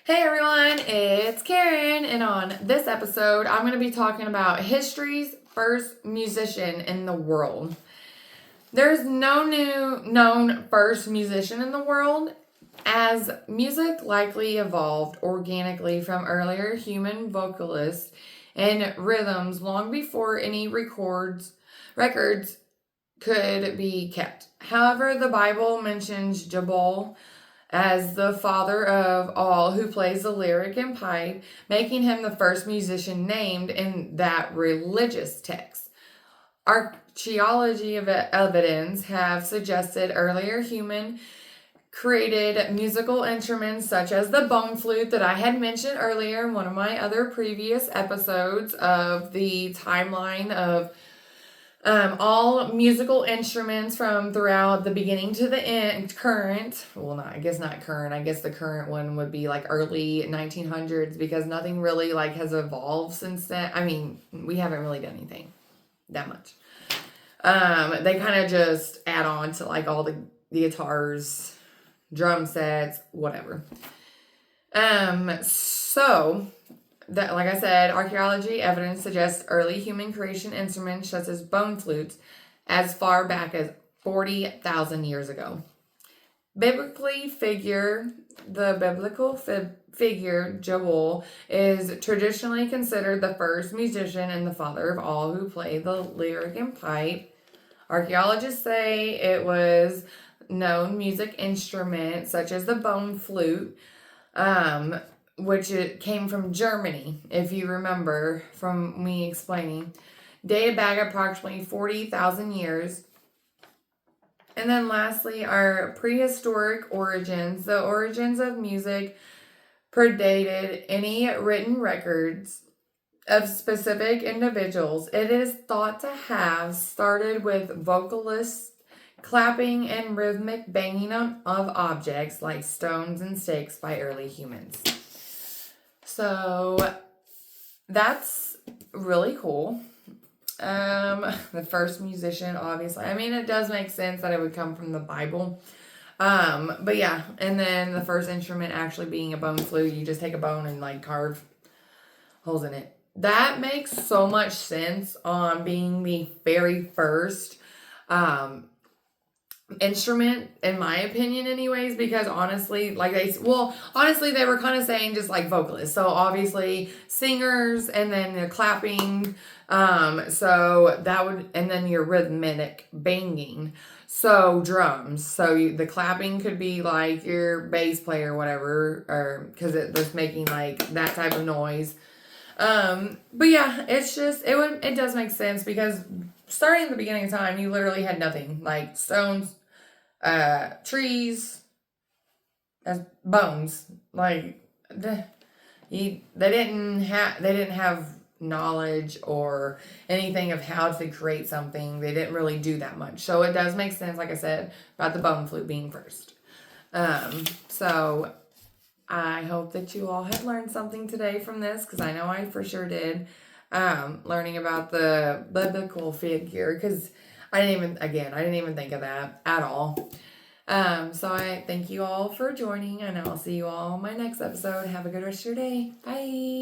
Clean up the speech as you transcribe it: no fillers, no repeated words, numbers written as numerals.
Hey everyone, it's Karen, and on this episode, I'm going to be talking about history's first musician in the world. There's no new known first musician in the world, as music likely evolved organically from earlier human vocalists and rhythms long before any records could be kept. However, the Bible mentions Jabal as the father of all who plays the lyric and pipe, making him the first musician named in that religious text. Archaeology evidence have suggested earlier human created musical instruments such as the bone flute that I had mentioned earlier in one of my other previous episodes of the timeline of all musical instruments from throughout the beginning to the end, current. Well, I guess not current. I guess the current one would be like early 1900s because nothing really like has evolved since then. I mean, we haven't really done anything that much. They kind of just add on to like all the guitars, drum sets, whatever. So that, like I said, archaeology evidence suggests early human creation instruments such as bone flutes as far back as 40,000 years ago. The biblical figure Joel is traditionally considered the first musician and the father of all who play the lyric and pipe. Archaeologists say it was known music instrument such as the bone flute, which it came from Germany, if you remember from me explaining, dated back approximately 40,000 years. And then lastly, our prehistoric origins. The origins of music predated any written records of specific individuals. It is thought to have started with vocalists clapping and rhythmic banging of objects like stones and sticks by early humans. So that's really cool. The first musician, obviously. I mean, it does make sense that it would come from the Bible. But yeah, and then the first instrument actually being a bone flute. You just take a bone and like carve holes in it. That makes so much sense on being the very first instrument, in my opinion, anyways, because honestly, they were kind of saying just like vocalists. So obviously singers, and then the clapping. So that would, and then your rhythmic banging. So drums. So the clapping could be like your bass player, or whatever, or because it's making like that type of noise. But yeah, it does make sense because starting at the beginning of time, you literally had nothing like stones, trees, as bones. Like they didn't have knowledge or anything of how to create something. They didn't really do that much. So it does make sense, like I said, about the bone flute being first. So I hope that you all have learned something today from this, because I know I for sure did. Learning about the biblical figure, because I didn't even think of that at all. So I thank you all for joining, and I'll see you all in my next episode. Have a good rest of your day. Bye.